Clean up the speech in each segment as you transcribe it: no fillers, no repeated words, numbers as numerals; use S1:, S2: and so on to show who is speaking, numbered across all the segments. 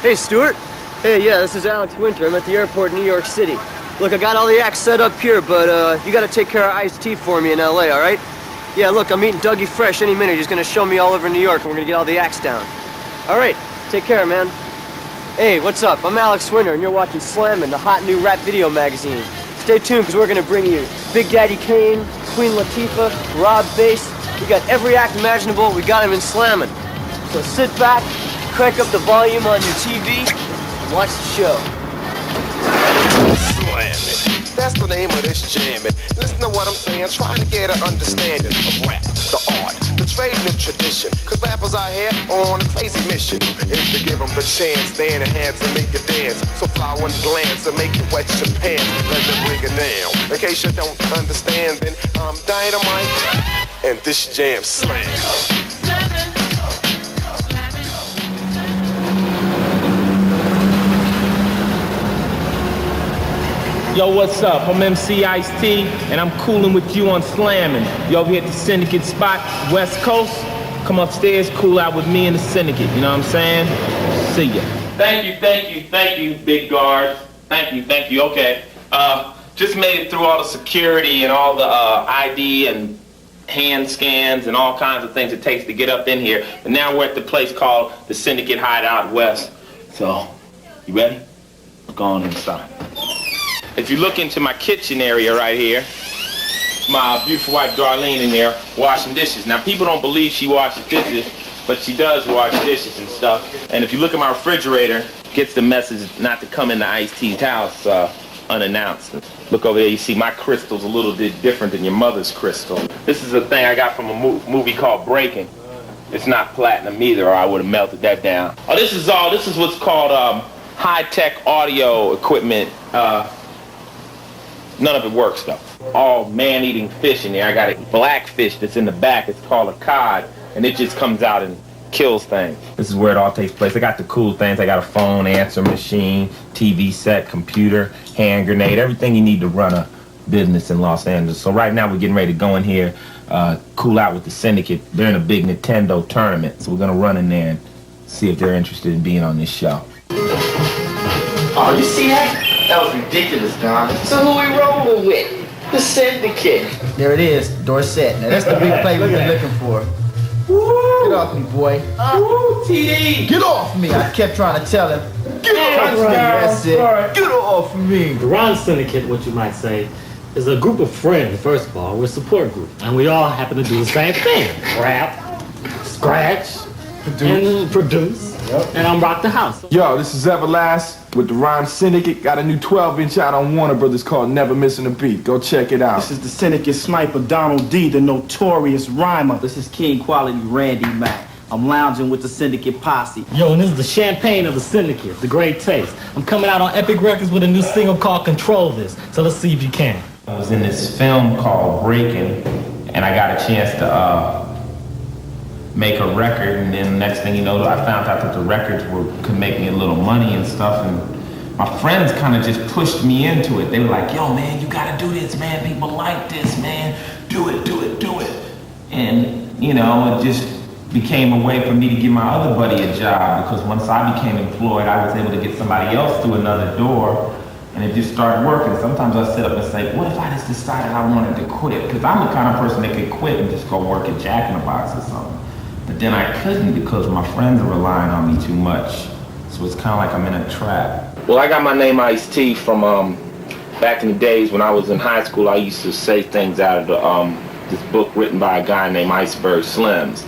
S1: Hey, Stuart. Hey, yeah, this is Alex Winter. I'm at the airport in New York City. Look, I got all the acts set up here, but you gotta take care of Ice-T for me in LA, all right? Yeah, look, I'm meeting Dougie Fresh any minute. He's gonna show me all over New York, and we're gonna get all the acts down. All right, take care, man. Hey, what's up? I'm Alex Winter, and you're watching SLAMMIN, the hot new rap video magazine. Stay tuned, because we're gonna bring you Big Daddy Kane, Queen Latifah, Rob Bass. We got every act imaginable. We got him in SLAMMIN. So sit back, crank up the volume on your TV, and watch the show.
S2: SLAMMIN, that's the name of this jamming. Listen to what I'm saying, trying to get an understanding of rap, the art, the trade and the tradition. Cause rappers out here on a crazy mission. If you give them the chance, they enhance and make you dance. So fly one glance and make you wet your pants. Let them break it down. In case you don't understand, then I'm Dynamite, and this jam slams.
S3: Yo, what's up? I'm MC Ice-T, and I'm cooling with you on SLAMMIN. You over here at the Syndicate spot, West Coast. Come upstairs, cool out with me and the Syndicate, you know what I'm saying? See ya. Thank you, big guard. Thank you, okay. Just made it through all the security and all the ID and hand scans and all kinds of things it takes to get up in here. But now we're at the place called the Syndicate Hideout West. So, you ready? Go on inside. If you look into my kitchen area right here, my beautiful wife Darlene in there washing dishes. Now people don't believe she washes dishes, but she does wash dishes and stuff. And if you look at my refrigerator, it gets the message not to come into Ice-T's house unannounced. Look over there, you see my crystal's a little bit different than your mother's crystal. This is a thing I got from a movie called Breaking. It's not platinum either, or I would have melted that down. Oh, this is what's called high-tech audio equipment. None of it works though. All man-eating fish in there. I got a black fish that's in the back. It's called a cod, and it just comes out and kills things. This is where it all takes place. I got the cool things. I got a phone, answer machine, TV set, computer, hand grenade, everything you need to run a business in Los Angeles. So right now we're getting ready to go in here, cool out with the Syndicate. They're in a big Nintendo tournament, so we're gonna run in there and see if they're interested in being on this show. Oh, you see that? That was ridiculous, Don. So who we rolling with? The Syndicate.
S4: There it is, Dorset. Now that's the big play we've been looking for. Woo! Get off me, boy.
S3: Woo, TD!
S4: Get off me! I kept trying to tell him. Get off me! That's it. Get off me!
S5: The Ron Syndicate, what you might say, is a group of friends, first of all. We're a support group. And we all happen to do the same thing. Rap, scratch, and produce. Yep. And I'm Rock the House.
S6: Yo, this is Everlast with the Rhyme Syndicate. Got a new 12-inch out on Warner Brothers called Never Missing a Beat. Go check it out.
S7: This is the Syndicate sniper, Donald D, the notorious rhymer.
S4: This is King Quality Randy Mac. I'm lounging with the Syndicate posse.
S5: Yo, and this is the champagne of the Syndicate, the Great Taste. I'm coming out on Epic Records with a new single called Control This. So let's see if you can.
S3: I was in this film called Breaking, and I got a chance to make a record, and then the next thing you know, I found out that the records could make me a little money and stuff, and my friends kind of just pushed me into it. They were like, yo, man, you gotta do this, man. People like this, man. Do it. And, you know, it just became a way for me to give my other buddy a job, because once I became employed, I was able to get somebody else through another door, and it just started working. Sometimes I sit up and say, what if I just decided I wanted to quit? Because I'm the kind of person that could quit and just go work at Jack in the Box or something. But then I couldn't because my friends are relying on me too much. So it's kind of like I'm in a trap. Well, I got my name Ice-T from back in the days when I was in high school. I used to say things out of this book written by a guy named Iceberg Slims.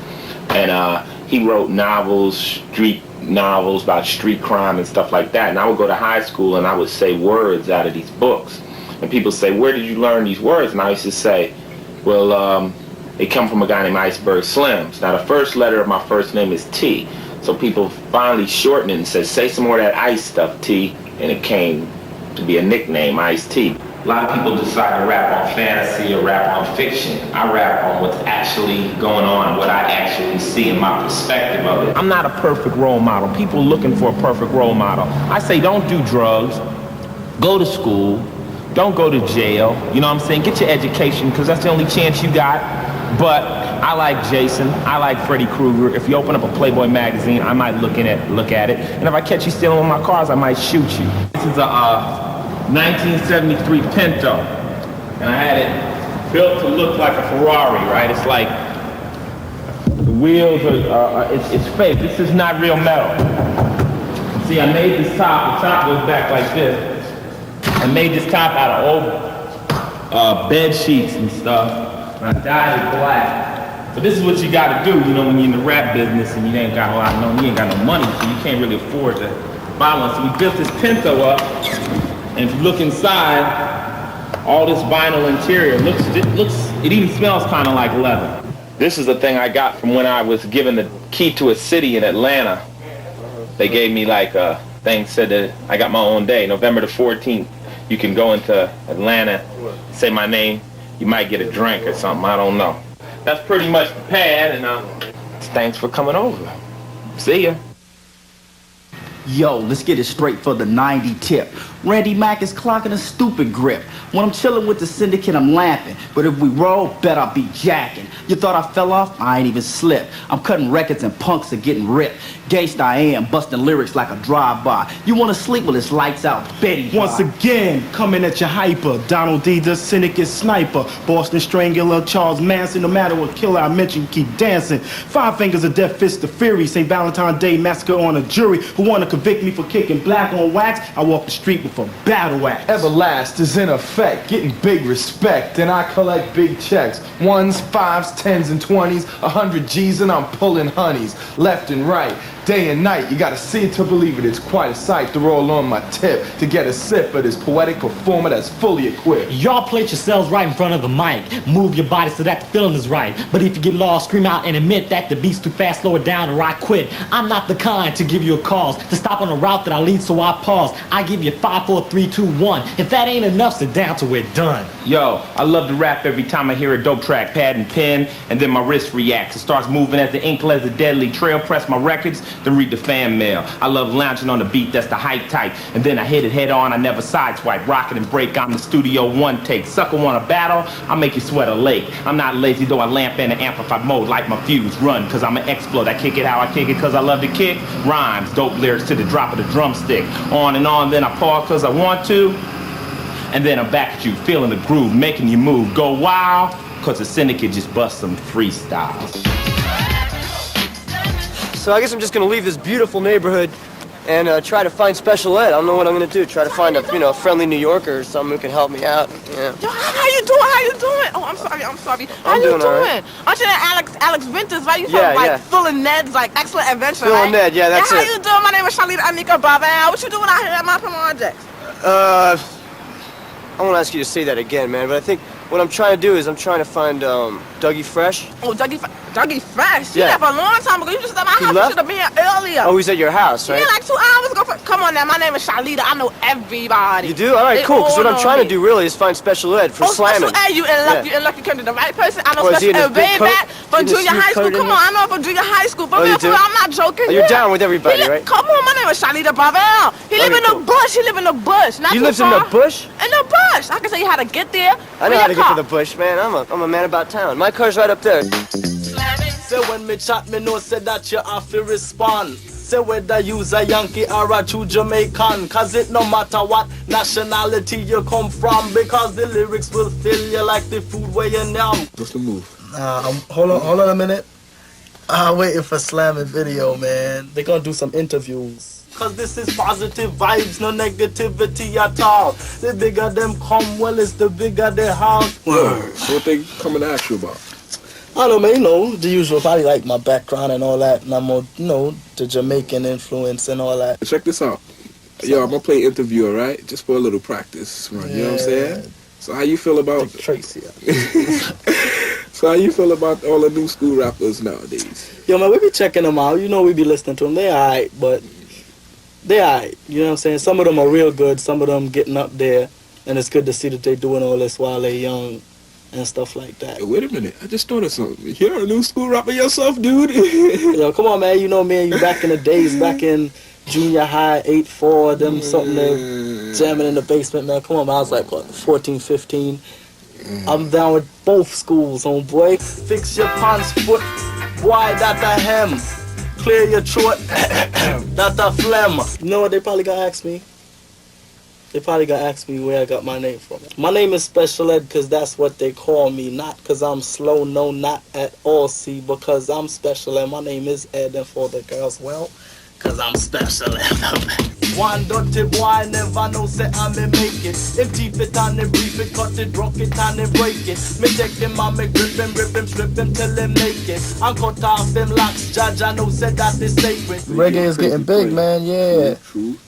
S3: And he wrote novels, street novels about street crime and stuff like that. And I would go to high school and I would say words out of these books. And people say, where did you learn these words? And I used to say, well, they come from a guy named Iceberg Slims. Now the first letter of my first name is T. So people finally shortened it and said, say some more of that ice stuff, T. And it came to be a nickname, Ice-T. A lot of people decide to rap on fantasy or rap on fiction. I rap on what's actually going on, what I actually see in my perspective of it. I'm not a perfect role model. People are looking for a perfect role model. I say don't do drugs, go to school, Don't go to jail. You know what I'm saying? Get your education, because that's the only chance you got. But I like Jason. I like Freddy Krueger. If you open up a Playboy magazine, I might look at it. And if I catch you stealing one of my cars, I might shoot you. This is a 1973 Pinto. And I had it built to look like a Ferrari, right? It's like the wheels are it's fake. This is not real metal. See, I made this top. The top goes back like this. I made this top out of old bed sheets and stuff, and I dyed it black. But this is what you gotta do, you know, when you're in the rap business and you ain't got you ain't got no money, so you can't really afford to buy one. So we built this Pinto up, and if you look inside, all this vinyl interior it even smells kind of like leather. This is the thing I got from when I was given the key to a city in Atlanta. They gave me like a thing, said that I got my own day, November the 14th. You can go into Atlanta, say my name, you might get a drink or something, I don't know. That's pretty much the pad, and thanks for coming over. See ya.
S4: Yo, let's get it straight for the 90 tip. Randy Mack is clocking a stupid grip. When I'm chilling with the syndicate, I'm laughing. But if we roll, bet I'll be jacking. You thought I fell off? I ain't even slipped. I'm cutting records and punks are getting ripped. Gangsta I am, busting lyrics like a drive-by. You wanna sleep? Well, it's lights out, Betty.
S7: Once again, coming at your hyper. Donald D, the syndicate sniper. Boston Strangler, Charles Manson. No matter what killer I mention, you keep dancing. 5 fingers of death, fist of fury. St. Valentine's Day massacre on a jury who wanna convict me for kicking black on wax. I walk the street with a battle axe.
S6: Everlast is in effect, getting big respect, and I collect big checks. 1s, 5s, 10s, and 20s, 100 G's, and I'm pulling honeys left and right. Day and night, you gotta see it to believe it. It's quite a sight to roll on my tip to get a sip of this poetic performer that's fully equipped.
S5: Y'all place yourselves right in front of the mic. Move your body so that the feeling is right. But if you get lost, scream out and admit that the beat's too fast, slow it down or I quit. I'm not the kind to give you a cause, to stop on the route that I lead, so I pause. I give you 5, 4, 3, 2, 1. If that ain't enough, sit down till we're done.
S3: Yo, I love to rap every time I hear a dope track, pad and pen, and then my wrist reacts. It starts moving as the ink lets the deadly trail, press my records, then read the fan mail. I love lounging on the beat, that's the hype type. And then I hit it head on, I never sideswipe. Rock it and break, I'm the studio one take. Sucker want a battle, I'll make you sweat a lake. I'm not lazy though, I lamp in the amplified mode like my fuse. Run, cause I'm an explode. I kick it how I kick it, cause I love to kick. Rhymes, dope lyrics to the drop of the drumstick. On and on, then I pause cause I want to. And then I'm back at you, feeling the groove, making you move. Go wild, cause the syndicate just bust some freestyles.
S1: So I guess I'm just gonna leave this beautiful neighborhood and try to find special ed. I don't know what I'm gonna do. Try to find a friendly New Yorker or someone who can help me out. Yeah.
S8: Yo, how you doing? How you doing? Oh, I'm sorry. How you doing? Right. Aren't you that Alex Winters, right? You from Phil and Ned's Excellent Adventure,
S1: Phil
S8: right?
S1: and Ned, yeah, that's
S8: How
S1: it.
S8: you doing? My name is Shalita Anika Baba. What you doing out here at my project?
S1: I won't ask you to say that again, man, but I think what I'm trying to do is I'm trying to find Dougie Fresh.
S8: Oh, Dougie Fresh?
S1: Yeah.
S8: He left a long time ago. You just at my house. You should have been here earlier.
S1: Oh, he's at your house, right?
S8: Yeah, like 2 hours ago. Come on now, my name is Shalita. I know everybody.
S1: You do? All right, cool. Because what I'm trying to do really is find special ed for SLAMMIN.
S8: Special ed, you in luck. You came to the right person. I know
S1: Oh,
S8: special ed way back from junior high school. Come on, I know from junior high school. But
S1: you do?
S8: I'm not joking.
S1: Oh, you're down with everybody, right?
S8: Come on, my name is Shalita Bavel. He live in the bush. He live in the bush. Not
S1: You
S8: too
S1: live in
S8: far.
S1: the bush?
S8: In the bush. I can tell you how to get there.
S1: I know how to get to the bush, man. I'm a man about town. My car's right up there.
S9: Say when me chat, me know say that you have to respond. Say whether you's a Yankee or a true Jamaican, cause it no matter what nationality you come from, because the lyrics will fill you like the food where you yum.
S6: What's the move?
S9: Hold on a minute. I'm waiting for SLAMMIN video, man. They gonna do some interviews. Cause this is positive vibes, no negativity at all. The bigger them come, well, it's the bigger they have.
S6: Word. So what they coming to ask you about?
S9: I don't know, man, the usual, probably like my background and all that, and I'm more, the Jamaican influence and all that.
S6: Check this out. Yo, I'm gonna play interview, alright? Just for a little practice run, you know what I'm saying? So how you feel about
S9: Tracy?
S6: So how you feel about all the new school rappers nowadays?
S9: Yo, man, we be checking them out. We be listening to them. They alright, but they alright. You know what I'm saying? Some of them are real good. Some of them getting up there, and it's good to see that they doing all this while they young and stuff like that.
S6: Hey, wait a minute, I just thought of something. You're a new school rapper yourself, dude.
S9: Yo, come on, man. You know me and you back in the days, back in Junior high, 8'4", them something they jamming in the basement, man. Come on, man. I was like, what, 14, 15. I'm down with both schools, homeboy. Fix your pants foot, boy, that a hem. Clear your throat, that a phlegm. You know what they probably gonna ask me? They probably gonna ask me where I got my name from. My name is Special Ed because that's what they call me. Not because I'm slow, no, not at all. See, because I'm Special Ed. My name is Ed, and for the girls, well, because I'm Special Ed. One dirty boy never know say I may make it. If deep it and they brief it, cut it, rock it and they break it. Me take him and me grip him, rip him, strip him till him make it. And cut off them locks, judge I know said that is sacred.
S10: Reggae is getting big, man, yeah.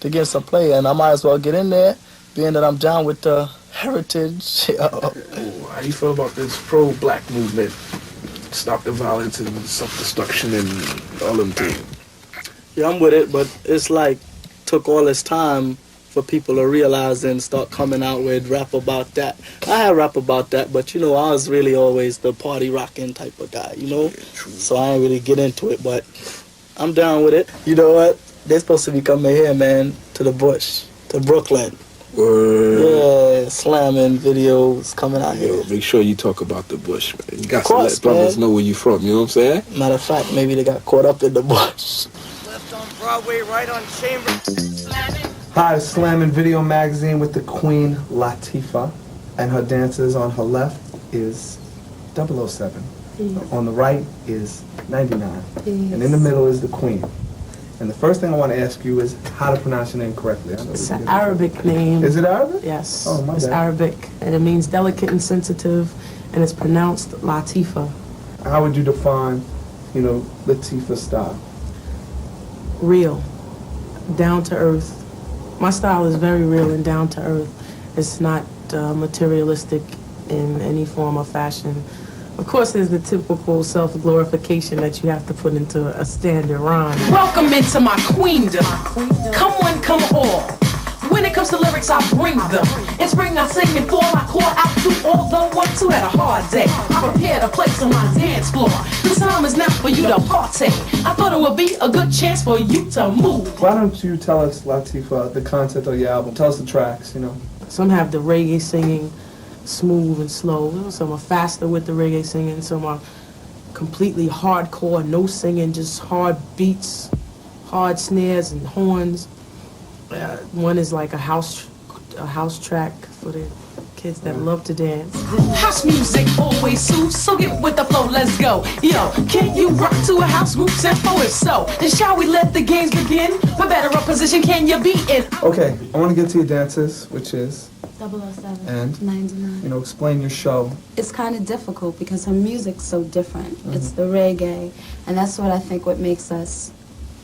S10: To get some play, and I might as well get in there, being that I'm down with the heritage.
S6: How you feel about this pro-black movement? Stop the violence and self-destruction and all them things.
S9: Yeah, I'm with it, but it's like took all this time for people to realize and start coming out with rap about that. I had rap about that, but you know, I was really always the party rocking type of guy, you know? So I ain't really get into it, but I'm down with it. You know what? They're supposed to be coming here, man, to the bush, to Brooklyn. Yeah, slamming videos coming out here.
S6: Make sure you talk about the bush, man. You got to let brothers know where you from, you know what I'm saying?
S9: Matter of fact, maybe they got caught up in the bush.
S1: Left on Broadway, right on Chambers.
S11: Hi, SLAMMIN Video Magazine with the Queen Latifah, and her dancers on her left is 007. On the right is 99, and in the middle is the Queen. And the first thing I want to ask you is how to pronounce your name correctly.
S12: It's an Arabic name.
S11: Is it Arabic?
S12: Yes.
S11: Oh, my
S12: It's
S11: bad.
S12: Arabic, and it means delicate and sensitive, and it's pronounced Latifah.
S11: How would you define, Latifah style?
S12: Real, down to earth. My style is very real and down to earth. It's not materialistic in any form or fashion. Of course, there's the typical self-glorification that you have to put into a standard rhyme.
S13: Welcome into my queendom. Come one, come all. When it comes to lyrics, I bring them. In spring, I sing and fall. I call out to all the ones who had a hard day. I prepared a place on my dance floor. The time is now for you to partake. I thought it would be a good chance for you to move.
S11: Why don't you tell us, Latifah, the content of your album? Tell us the tracks,
S12: Some have the reggae singing, smooth and slow. Some are faster with the reggae singing. Some are completely hardcore, no singing, just hard beats, hard snares and horns. One is like a house track for the kids that love to dance.
S13: House music always soothes, so get with the flow, let's go. Yo, can you rock to a house group tempo? If so, then shall we let the games begin? What better a position can you be in?
S11: Okay, I want to get to your dances, which is
S14: 007
S11: and
S14: 99.
S11: Explain your show.
S14: It's kind of difficult because her music's so different. It's the reggae, and that's what I think what makes us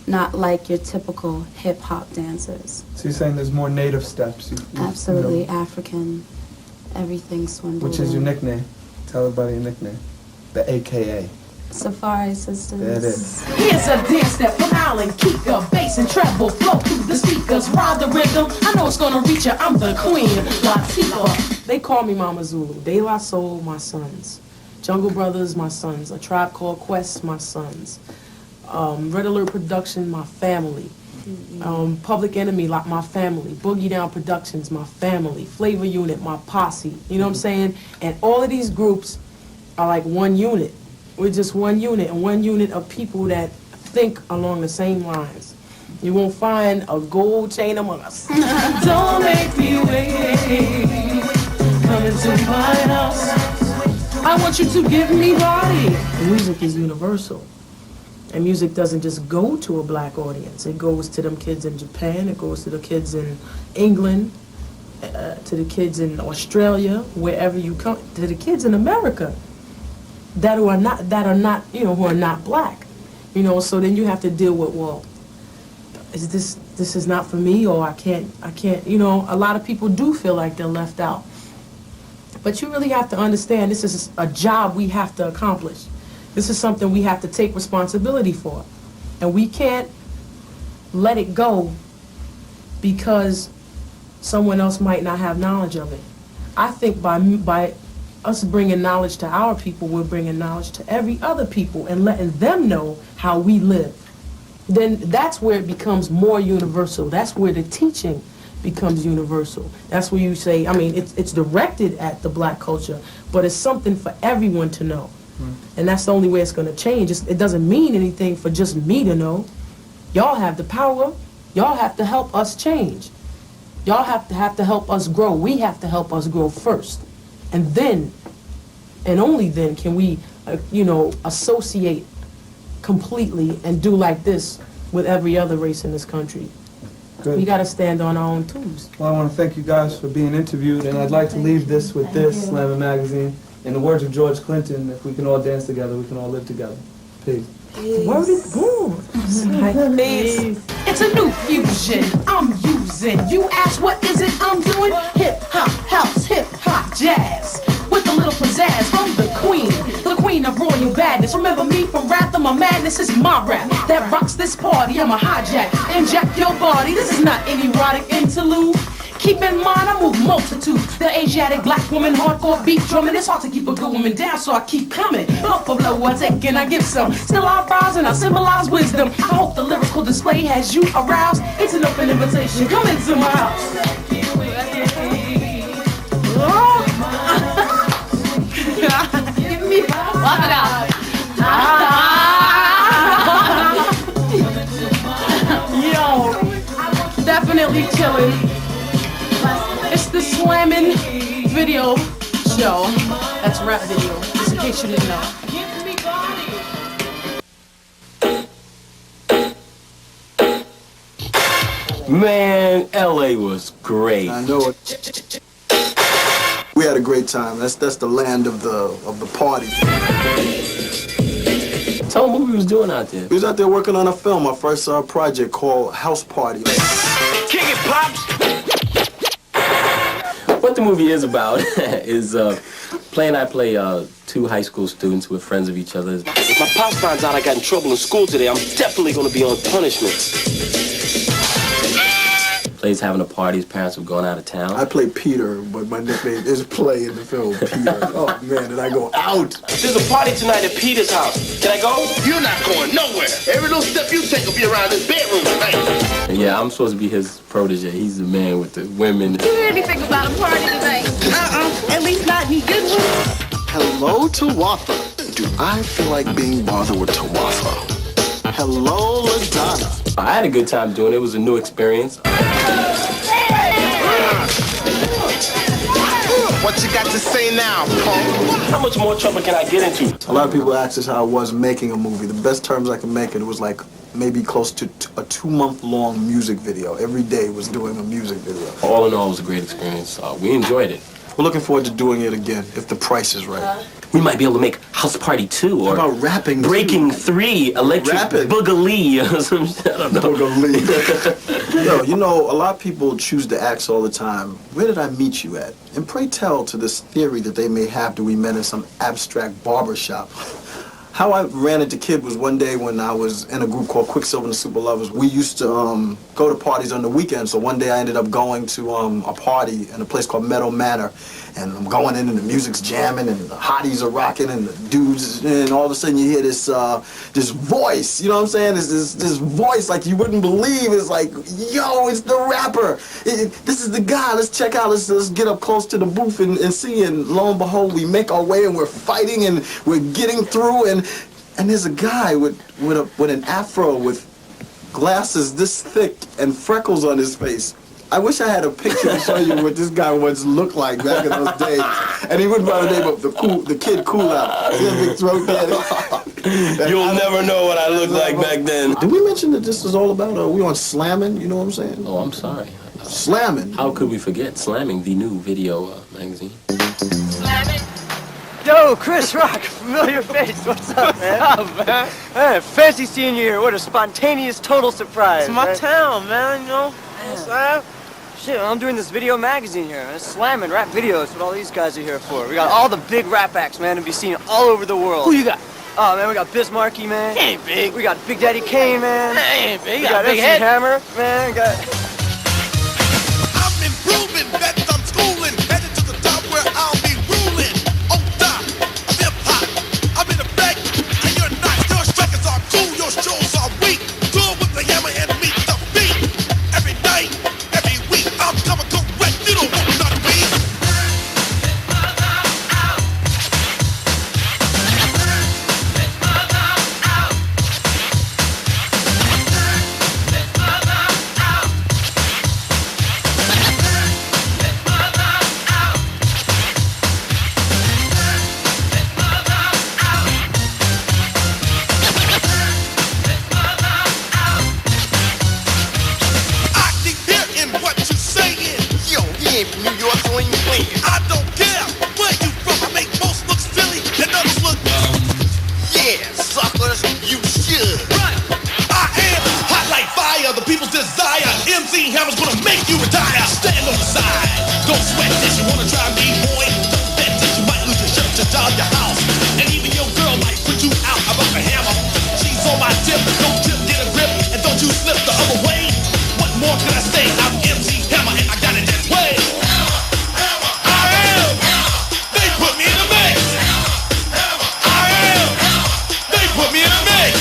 S14: not like your typical hip-hop dancers.
S11: So you're saying there's more native steps?
S14: Absolutely, African, everything swindled.
S11: Which is your nickname? Tell everybody your nickname. The AKA.
S14: Safari Sisters.
S11: There it is.
S13: Here's a dance step from Allen Kika, bass and treble flow through the speakers, ride the rhythm. I know it's gonna reach you. I'm the queen, Latifah.
S12: They call me Mama Zulu. De La Soul, my sons. Jungle Brothers, my sons. A Tribe Called Quest, my sons. Red Alert Production, my family. Public Enemy, like my family. Boogie Down Productions, my family. Flavor Unit, my posse. You know what I'm saying? And all of these groups are like one unit. We're just one unit, and one unit of people that think along the same lines. You won't find a gold chain among us.
S13: Don't make me wait. Come into my house. I want you to give me body.
S12: Music is universal. And music doesn't just go to a black audience. It goes to them kids in Japan. It goes to the kids in England, to the kids in Australia, wherever you come, to the kids in America that are not, who are not black. So then you have to deal with, well, is this is not for me, or I can't, a lot of people do feel like they're left out. But you really have to understand this is a job we have to accomplish. This is something we have to take responsibility for. And we can't let it go because someone else might not have knowledge of it. I think by us bringing knowledge to our people, we're bringing knowledge to every other people and letting them know how we live. then that's where it becomes more universal. That's where the teaching becomes universal. That's where you say, I mean, it's directed at the black culture, but it's something for everyone to know. And that's the only way it's going to change. It doesn't mean anything for just me to know. Y'all have the power. Y'all have to help us change. Y'all have to help us grow. We have to help us grow first. And then, and only then, can we, associate completely and do like this with every other race in this country.
S11: Good.
S12: We got to stand on our own toes.
S11: Well, I want to thank you guys for being interviewed, and I'd like to leave this with this, SLAMMIN magazine. In the words of George Clinton, if we can all dance together, we can all live together. Peace.
S12: Word is born.
S13: It's a new fusion I'm using. You ask what is it I'm doing? Hip hop, house, hip hop, jazz. With a little pizzazz, I'm the queen of royal badness. Remember me from Wrath of My Madness, it's my rap that rocks this party. I'm a hijack, inject your body. This is not an erotic interlude. Keep in mind, I move multitudes. The Asiatic black woman, hardcore beat drumming. It's hard to keep a good woman down, so I keep coming. Blow for blow, I take and I give some. Still I rise and I symbolize wisdom. I hope the lyrical display has you aroused. It's an open invitation. Come into my house. Give me walk it out. Yo, definitely chilling. It's the SLAMMIN video show. That's rap video, just in case you didn't know.
S15: Man, LA was great.
S16: I know it. We had a great time. That's the land of the party.
S15: Tell them what we was doing out there.
S16: We was out there working on a film, our first project called House Party.
S15: Kick it, Pops! What the movie is about is I play two high school students who are friends of each other. If my pops finds out I got in trouble in school today, I'm definitely going to be on punishment. Plays having a party, his parents were going out of town.
S16: I play Peter, but my nickname is Play in the film, Peter. Oh man, did I go out?
S15: There's a party tonight at Peter's house. Can I go?
S2: You're not going nowhere. Every little step you take will be around this bedroom tonight.
S15: Yeah, I'm supposed to be his protege. He's the man with the women.
S8: You hear anything about a party tonight? At least not any good ones.
S16: Hello, Tawatha. Do I feel like being bothered with Tawatha? Hello, LaDonna.
S15: I had a good time doing it. It was a new experience.
S2: What you got to say now, punk?
S15: How much more trouble can I get into?
S16: A lot of people ask us how I was making a movie. The best terms I can make it was like maybe close to a 2-month-long music video. Every day was doing a music video.
S15: All in all, it was a great experience. We enjoyed it.
S16: We're looking forward to doing it again, if the price is right.
S15: We might be able to make House Party 2 or
S16: how about rapping
S15: Breaking 3, Electric Boogaloo or some shit. I don't know.
S16: Boogaloo. Yo, you know, a lot of people choose to ask all the time, where did I meet you at? And pray tell to this theory that they may have that we met in some abstract barbershop. How I ran into Kid was one day when I was in a group called Quicksilver and the Super Lovers. We used to go to parties on the weekends, so one day I ended up going to a party in a place called Meadow Manor. And I'm going in and the music's jamming and the hotties are rocking and the dudes, and all of a sudden you hear this voice, you know what I'm saying? This voice like you wouldn't believe. It's like, yo, it's the rapper. This is the guy. Let's check out. Let's get up close to the booth and see. And lo and behold, we make our way and we're fighting and we're getting through. And there's a guy with an afro with glasses this thick and freckles on his face. I wish I had a picture to show you what this guy once looked like back in those days. And he went by the name of the Kid Chillout. He had a big throat there.
S15: You'll never know what I looked like back then.
S16: Did we mention that this is all about, we on SLAMMIN, you know what I'm saying?
S15: Oh, I'm sorry.
S16: SLAMMIN.
S15: How could we forget SLAMMIN, the new video magazine?
S1: SLAMMIN. Yo, Chris Rock, familiar face. What's up, man?
S8: What's up, man?
S1: Hey, fancy seeing you here. What a spontaneous, total surprise.
S8: It's my town, man, you know? What's up?
S1: Shit, I'm doing this video magazine here. It's SLAMMIN rap videos. That's what all these guys are here for. We got all the big rap acts, man, to be seen all over the world.
S8: Who you got?
S1: Oh, man, we got Bismarcky, man.
S8: He ain't big.
S1: We got Big Daddy Kane, man.
S8: He ain't big.
S1: We got
S8: big
S1: MC
S8: head.
S1: Hammer, man. We got...
S2: I'm improving, bet I'm schooling, headed to the top where I'll be ruling. On top of hip-hop, I'm in effect, and you're not. Your strikers are cool, your shows are weak. Do it with
S17: stand on the side. Don't sweat this, you wanna try me, boy? Don't bet this, you might lose your shirt, your job, your house. And even your girl might put you out about the hammer. She's on my tip, don't trip, get a grip, and don't you slip the other way. What more can I say? I'm MC Hammer and I got it that way. I am. They put me in a mix. I am. They put me in a mix.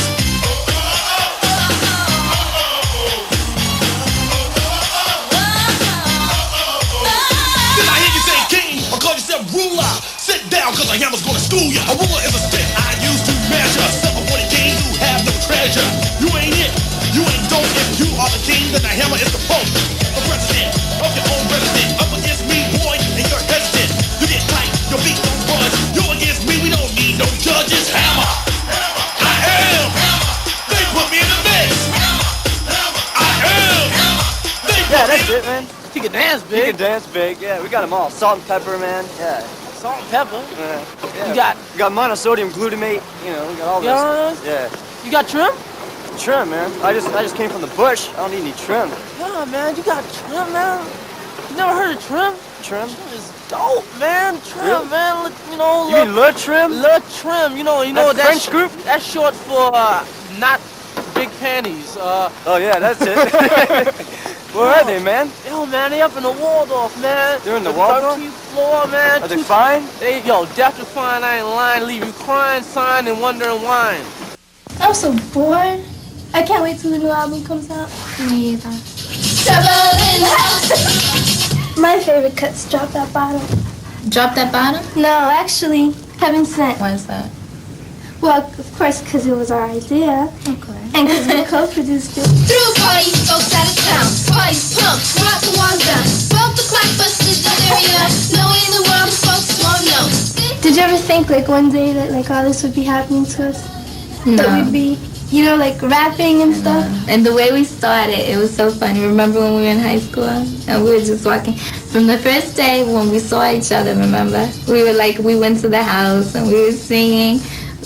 S17: Did I hear you say Kane or call yourself ruler? Sit down, cause a hammer's gonna school ya. A ruler is a stick I use to measure. 740 Kane, you have no treasure. You ain't it, you ain't dope. If you are the king, then the hammer is the pope. The president of your own resident. Up against me, boy, and you're hesitant. You get tight, your beat don't budge. You against me, we don't need no judges. Hammer, I am. They put me in the mix. I am. They put
S1: Yeah,
S17: me
S1: that's
S17: in
S1: it, man.
S8: He can dance
S1: He
S8: big.
S1: can dance big. Yeah, we got them all. Salt and pepper, man. Yeah.
S8: Salt and pepper.
S1: Yeah.
S8: You got
S1: monosodium glutamate. You know, we got all this. Yeah.
S8: You got trim?
S1: Trim, man. I just came from the bush. I don't need any trim.
S8: Yeah, man. You got trim, man. You never heard of trim?
S1: Trim?
S8: Trim is dope, man. Trim,
S1: Really?
S8: man. Look, you know.
S1: You mean Le Trim?
S8: Le Trim. You know
S1: That French group?
S8: That's short for not big panties.
S1: Oh yeah, that's it. Where are they, man?
S8: Yo, man, they up in the Waldorf, man.
S1: They're in the Waldorf?
S8: 13th floor, man.
S1: Are they fine?
S8: Yo, definitely fine. I ain't lying. Leave you crying, sighing, and wondering why.
S18: I'm so bored. I can't wait till the new album comes out.
S14: Me either.
S18: Trouble in the house. My favorite cut's Drop That Bottom.
S14: Drop That Bottom?
S18: No, actually, Heaven Sent.
S14: Why is that?
S18: Well, of course, because it was our idea.
S14: Okay.
S18: And because we co-produced it.
S19: Through parties, folks out of town. Parties pumped, brought the walls down. Broke the clock, busted the area. No way in the world the folks won't know.
S18: Did you ever think, like, one day that, like, all this would be happening to us?
S14: No.
S18: That we'd be, you know, like, rapping and stuff?
S14: And the way we started, it was so funny. Remember when we were in high school and we were just walking? From the first day when we saw each other, remember? We were like, we went to the house and we were singing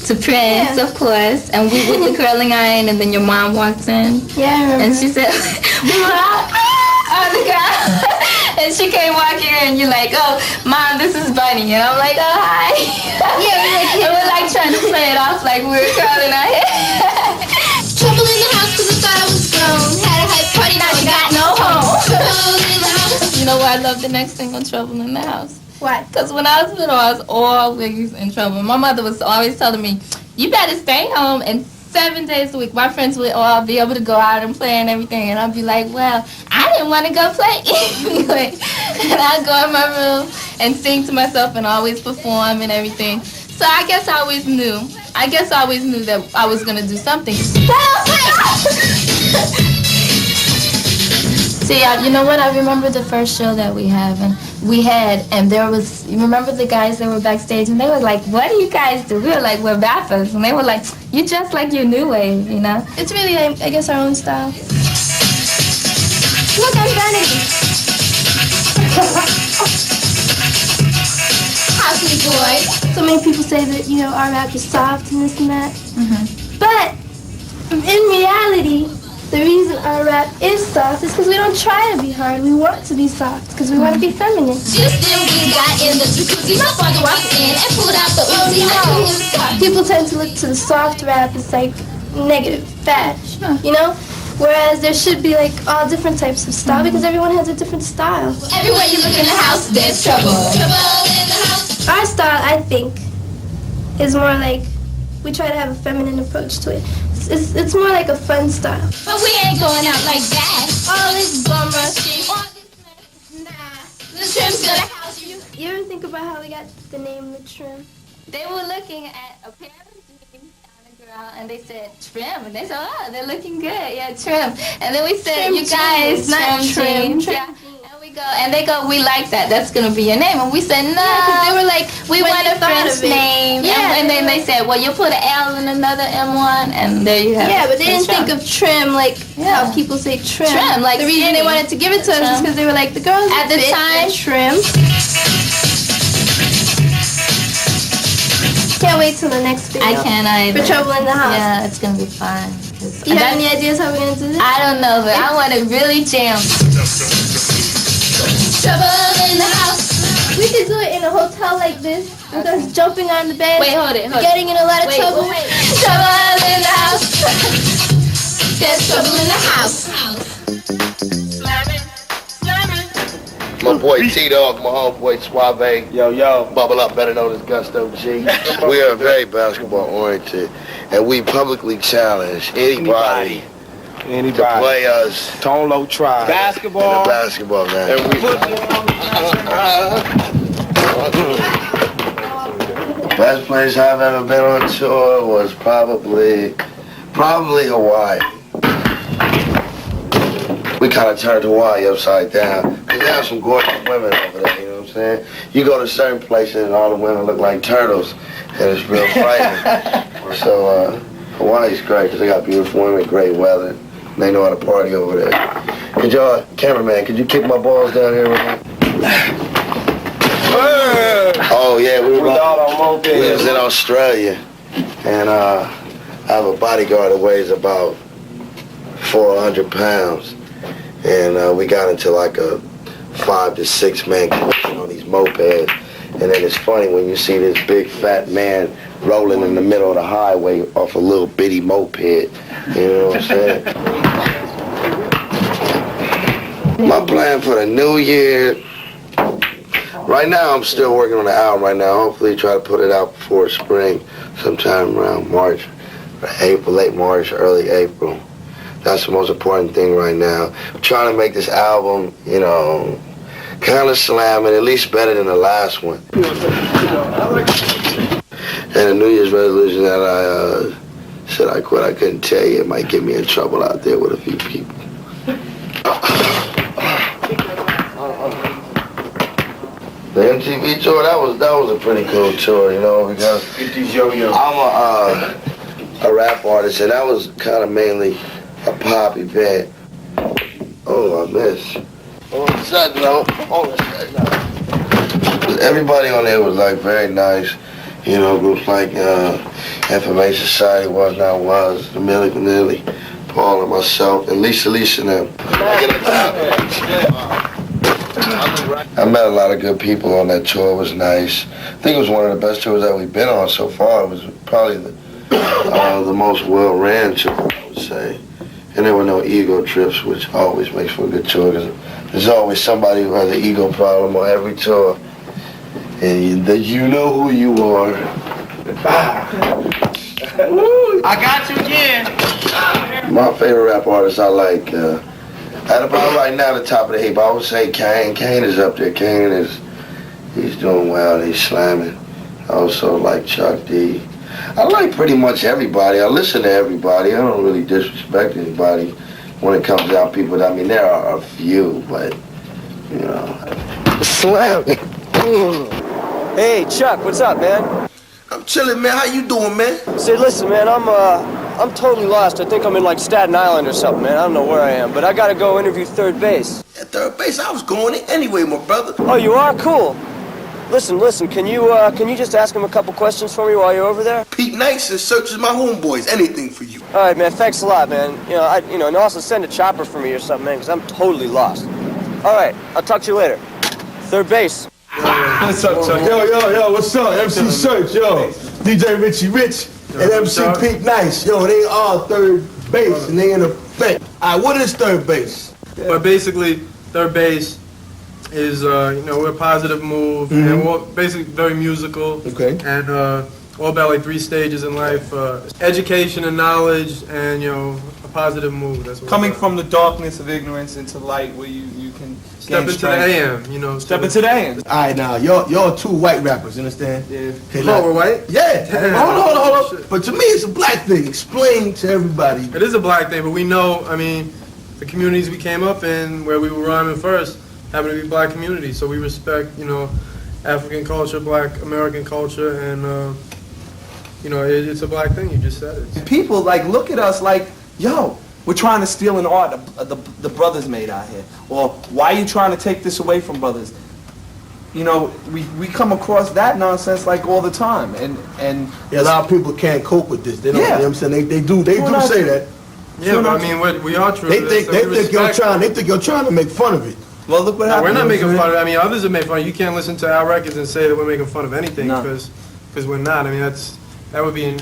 S14: to Prince, of course, and we with the curling iron, and then your mom walked in.
S18: Yeah, I remember.
S14: And she said, we were out on the ground. And she came walking in, and you're like, oh, Mom, this is Bunny. And I'm like, oh, hi. Yeah, we're like trying to play it off like we were curling our hair.
S19: Trouble in the house cause I thought I was grown. Had a hype party, now you got no home. Trouble in the house.
S14: You know why I love the next single, Trouble in the House?
S18: Why?
S14: Because when I was little, I was always in trouble. My mother was always telling me, you better stay home, and 7 days a week, my friends would all be able to go out and play and everything, and I'd be like, well, I didn't want to go play anyway. And I'd go in my room and sing to myself and always perform and everything. So I guess I always knew. That I was going to do something. See, you know what? I remember the first show that we had, and there was, you remember the guys that were backstage, and they were like, what do you guys do? We were like, we're rappers, and they were like, you dress like your new wave, you know?
S18: It's really, I guess, our own style. Look, I'm Benny. House boy. So many people say that, you know, our rap is soft and this and that.
S14: Mm-hmm.
S18: But in reality, the reason our rap is soft is because we don't try to be hard. We want to be soft because we want to be feminine.
S19: Just then we got in the jacuzzi. My father walked in and pulled out the Uzi.
S18: People tend to look to the soft rap as like negative, bad, you know? Whereas there should be like all different types of style because everyone has a different style.
S19: Everywhere you look in the house, there's trouble. Trouble in the house.
S18: Our style, I think, is more like we try to have a feminine approach to it. It's more like a fun style.
S19: But we ain't going out like that. All this bum rushing, all this nah. The trim's gonna house you.
S18: You ever think about how we got the name The Trim?
S14: They were looking at a pair of jeans on the ground, and they said trim, and they said, oh, they're looking good, yeah, trim. And then we said,
S18: Trim
S14: you guys,
S18: jeans, not trim.
S14: Yeah. And we go, and they go, we like that. That's gonna be your name. And we said, no.
S18: Yeah, 'cause they were like,
S14: we
S18: when
S14: want
S18: they
S14: a
S18: thought
S14: French
S18: of it.
S14: name.
S18: Yeah,
S14: and then they said, well, you put an L and another M1, and there you have it.
S18: Yeah, but they didn't
S14: Trim.
S18: think of trim like how people say trim.
S14: Trim, like
S18: the reason
S14: skinny.
S18: they wanted to give it to us is because they were like, the girls
S14: At the
S18: fit
S14: time,
S18: trim. Can't wait till the next video.
S14: I can't either.
S18: For Trouble in the House.
S14: Yeah, it's gonna be fun.
S18: You have any ideas how we're gonna do this?
S14: I don't know, but I want to really jam.
S19: Trouble in the house. We could do it in a hotel like this, with us jumping on the bed.
S14: Wait, hold it.
S19: Getting in a lot of trouble. Trouble in the house. There's trouble in the house.
S2: My boy T-Dog, my homeboy Suave.
S6: Yo.
S2: Bubble Up, better known as Gusto G. We are very basketball oriented, and we publicly challenge anybody to play us.
S6: Tone Low Tribe.
S2: Basketball. Basketball, man.
S6: And we
S2: Best place I've ever been on tour was probably Hawaii. We kind of turned Hawaii upside down. Because they have some gorgeous women over there, you know what I'm saying? You go to certain places and all the women look like turtles, and it's real frightening. So Hawaii's great because they got beautiful women, great weather. And they know how to party over there. Could y'all, cameraman, could you kick my balls down here real quick? Oh yeah, we was in Australia, and I have a bodyguard that weighs about 400 pounds, and we got into like a 5 to 6 man collision on these mopeds, and then it's funny when you see this big fat man rolling in the middle of the highway off a little bitty moped, you know what I'm saying? My plan for the new year, right now I'm still working on the album right now. Hopefully try to put it out before spring, sometime around March, or April, late March, early April. That's the most important thing right now. I'm trying to make this album, you know, kind of slamming, at least better than the last one. And the New Year's resolution that I said I quit, I couldn't tell you. It might get me in trouble out there with a few people. The MTV tour, that was a pretty cool tour, you know, because I'm a rap artist, and that was kind of mainly a pop event. Oh, I missed. On a side note, everybody on there was like very nice, you know, groups like Information Society, Was Not Was, the Milli Vanilli, Paul and myself, and Lisa and them. I met a lot of good people on that tour. It was nice. I think it was one of the best tours that we've been on so far. It was probably the most well-ran tour, I would say. And there were no ego trips, which always makes for a good tour, because there's always somebody who has an ego problem on every tour. And you know who you are.
S3: I got you again.
S2: My favorite rap artist I like, at about right now, the top of the heap, I would say Kane. Kane is up there. He's doing well. He's slamming. I also like Chuck D. I like pretty much everybody. I listen to everybody. I don't really disrespect anybody when it comes down to people. I mean, there are a few, but, you know. Slamming.
S1: Hey, Chuck, what's up, man?
S2: I'm chilling, man. How you doing, man?
S1: Say, listen, man, I'm totally lost. I think I'm in like Staten Island or something, man. I don't know where I am, but I gotta go interview third base.
S2: At third base, I was going in anyway, my brother.
S1: Oh, you are? Cool. Listen, can you just ask him a couple questions for me while you're over there?
S2: Pete Nice searches my homeboys. Anything for you.
S1: All right, man. Thanks a lot, man. And also send a chopper for me or something, man, because I'm totally lost. All right, I'll talk to you later. Third base.
S6: What's up, Chuck? Yo, what's up? MC Search, yo. DJ Richie Rich and MC Pete Nice. Yo, they are third base and they in effect. All right, what is third base?
S20: But basically, third base is, we're a positive move, and we're basically very musical. Okay. And all about like 3 stages in life, education and knowledge, and, a positive move. That's what
S11: coming from the darkness of ignorance into light where you can
S20: step into the AM,
S11: Step into the AM.
S6: All right, now, y'all 2 white rappers, you understand?
S20: Yeah.
S6: Okay,
S20: we're white?
S6: Yeah. Hold on. But to me, it's a black thing. Explain to everybody.
S20: It is a black thing, but we know, the communities we came up in, where we were rhyming first, happen to be black communities. So we respect, African culture, black American culture, and, it's a black thing. You just said it.
S11: People, look at us like, yo, we're trying to steal an art the brothers made out here. Or why are you trying to take this away from brothers? We come across that nonsense all the time. And
S6: a lot of people can't cope with this. They don't, you know what I'm saying? They do say that.
S20: Yeah, but we are true.
S6: They think you're trying to make fun of it.
S11: Well, look what
S20: No,
S11: happened.
S20: we're not making fun of it. I mean, others have made fun of it. You can't listen to our records and say that we're making fun of anything because we're not. I mean, that would be an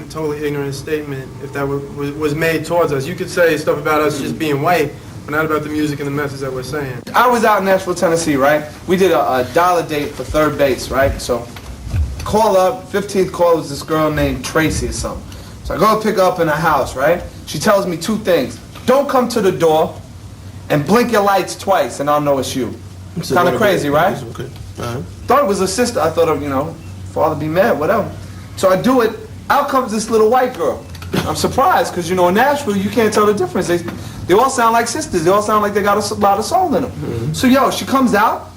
S20: totally ignorant statement if that was made towards us. You could say stuff about us just being white, but not about the music and the message that we're saying.
S11: I was out in Nashville, Tennessee, right? We did a dollar date for third base, right? So, call up, 15th call was this girl named Tracy or something. So I go pick her up in her house, right? She tells me two things. Don't come to the door and blink your lights twice and I'll know it's you. It's kind of crazy, right?
S17: Okay.
S11: Thought it was a sister. I thought of, father be mad, whatever. So I do it. Out comes this little white girl. I'm surprised because, in Nashville, you can't tell the difference. They all sound like sisters. They all sound like they got a lot of soul in them. Mm-hmm. So, she comes out.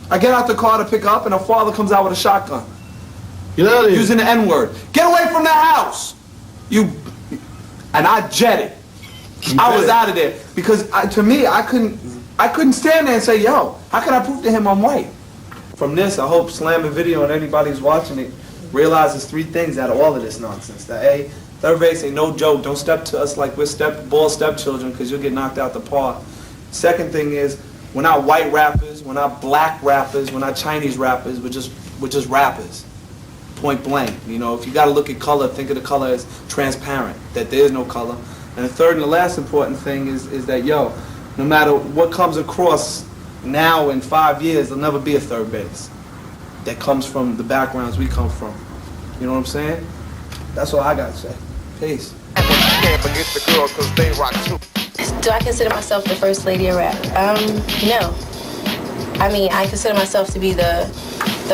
S11: I get out the car to pick her up, and her father comes out with a shotgun.
S17: Get out of here.
S11: Using the N-word. Get away from the house! And I jetted. I was out of there. Because, to me, I couldn't stand there and say, yo, how can I prove to him I'm white? From this, I hope SLAMMIN video and anybody who's watching it realizes three things out of all of this nonsense. That A, third base ain't no joke. Don't step to us like we're ball stepchildren because you'll get knocked out the park. Second thing is, we're not white rappers, we're not black rappers, we're not Chinese rappers, we're just rappers. Point blank. If you gotta look at color, think of the color as transparent, that there is no color. And the third and the last important thing is that, no matter what comes across now in 5 years, there'll never be a third base that comes from the backgrounds we come from. You know what I'm saying? That's all I gotta say. Peace.
S2: Can't forget the girls 'cause they rock too.
S21: Do I consider myself the first lady of rap? No. I mean, I consider myself to be the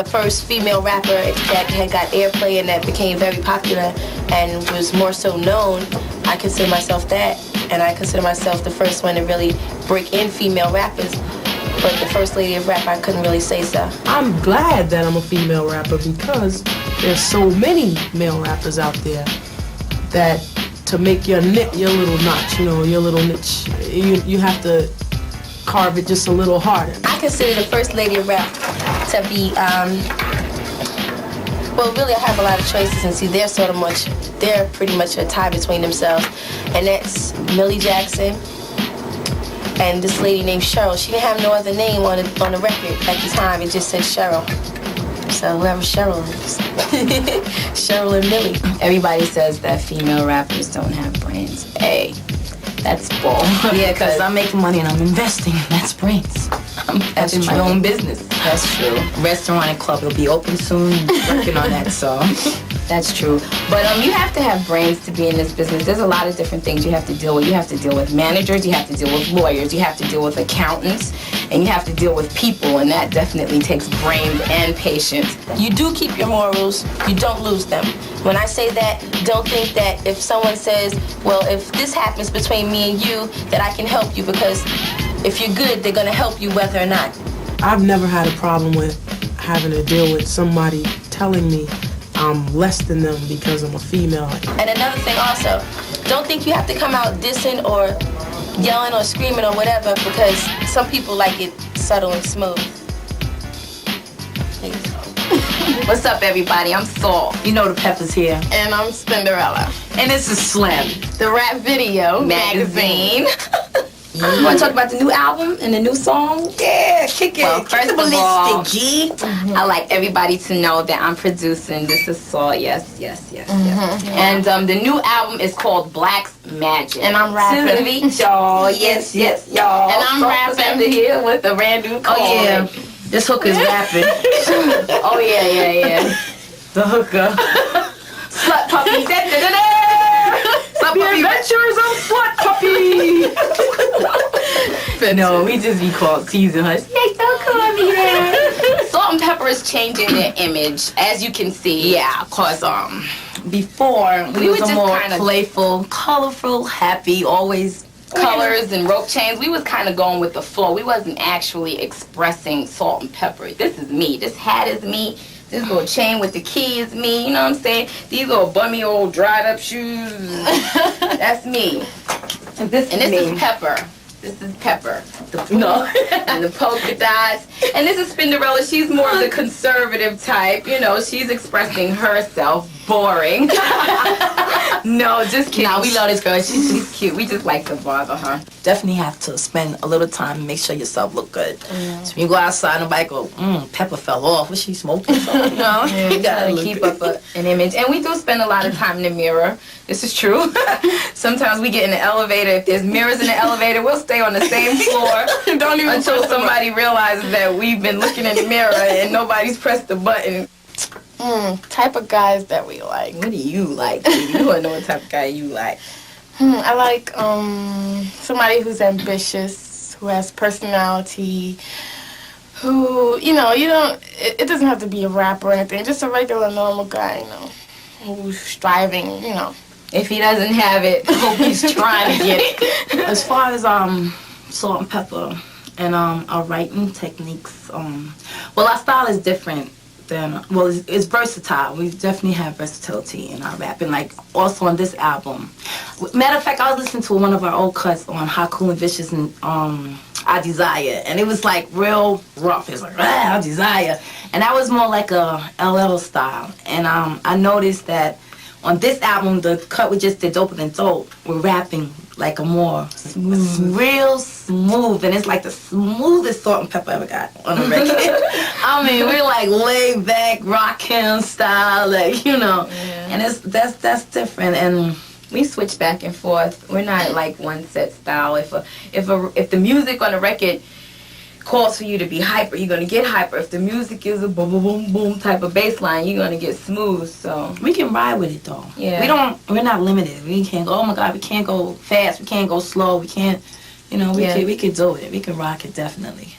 S21: first female rapper that had got airplay and that became very popular and was more so known. I consider myself that, and I consider myself the first one to really break in female rappers. But the first lady of rap, I couldn't really say so.
S12: I'm glad that I'm a female rapper because there's so many male rappers out there that to make your little notch, your little niche, you have to carve it just a little harder.
S21: I consider the first lady of rap to be, well, really I have a lot of choices, and see, they're pretty much a tie between themselves, and that's Millie Jackson and this lady named Cheryl. She didn't have no other name on the record at the time. It just said Cheryl. So whoever Cheryl is. Cheryl and Millie.
S22: Everybody says that female rappers don't have brains. Hey, that's bull.
S21: Yeah,
S22: because I'm making money and I'm investing, and that's brains. I'm having my own business.
S21: That's true.
S22: Restaurant and club will be open soon. Working on that, so. That's true. But you have to have brains to be in this business. There's a lot of different things you have to deal with. You have to deal with managers, you have to deal with lawyers, you have to deal with accountants, and you have to deal with people, and that definitely takes brains and patience.
S21: You do keep your morals, you don't lose them. When I say that, don't think that if someone says, well, if this happens between me and you, that I can help you, because if you're good, they're gonna help you whether or not.
S12: I've never had a problem with having to deal with somebody telling me I'm less than them because I'm a female.
S21: And another thing also, don't think you have to come out dissing or yelling or screaming or whatever, because some people like it subtle and smooth.
S22: What's up, everybody? I'm Saul. You know the Pepa's here.
S21: And I'm Spinderella.
S22: And this is SLAMMIN,
S21: the rap video magazine.
S22: You want to talk about the new album and the new song?
S21: Yeah, kick it.
S22: Well, first of all, I like everybody to know that I'm producing. This is Saul. Yes. And the new album is called Black's Magic.
S21: And I'm rapping.
S22: To meet y'all. Yes, y'all.
S21: And I'm rapping
S22: here with a brand new call.
S21: Oh, yeah.
S22: This hooker's rapping. Oh, yeah. The hooker. Slut puppy. The Adventures of Slut Puppy. No, we just be called teasing her. They so call me that. Salt and Pepper is changing their image, as you can see. Yeah, cause before we were just more playful, colorful, happy, always colors and rope chains. We was kind of going with the flow. We wasn't actually expressing Salt and Pepper. This is me. This hat is me. This little chain with the key is me, you know what I'm saying? These little bummy old dried up shoes, that's me. And this is Pepper. This is Pepper. And the polka dots. And this is Spinderella. She's more of the conservative type, she's expressing herself. Boring. No, just kidding. No, we love this girl. She's cute. We just like to bother her.
S12: Definitely have to spend a little time and make sure yourself look good.
S22: Yeah.
S12: So when you go outside, nobody go, Pepa fell off. Was she smoking something?
S22: No, you gotta keep up an image. And we do spend a lot of time in the mirror. This is true. Sometimes we get in the elevator. If there's mirrors in the elevator, we'll stay on the same floor until somebody realizes that we've been looking in the mirror and nobody's pressed the button.
S8: Type of guys that we like.
S22: What do you like? You wanna know what type of guy you like?
S8: I like somebody who's ambitious, who has personality, who, it doesn't have to be a rapper or anything, just a regular normal guy, who's striving,
S22: If he doesn't have it, I hope he's trying to get it.
S12: As far as Salt and Pepa and our writing techniques, well, our style is different than, well, it's versatile. We definitely have versatility in our rap, and like also on this album. Matter of fact, I was listening to one of our old cuts on How Cool and Vicious and I Desire, and it was like real rough. It's like, I Desire, and that was more like a LL style. And I noticed that on this album, the cut we just did, Doper Than Dope, we're rapping like a more real smooth, and it's like the smoothest Salt and Pepa ever got on a record. I mean, we're like laid back, Roxanne style, like, and that's different, and
S22: we switch back and forth. We're not like one set style. If the music on the record calls for you to be hyper, you're gonna get hyper. If the music is a boom boom boom boom type of bass line, you're gonna get smooth. So
S12: we can ride with it though.
S22: Yeah.
S12: We're not limited. We can't go, oh my God, we can't go fast, we can't go slow, we can't, we can do it. We can rock it definitely.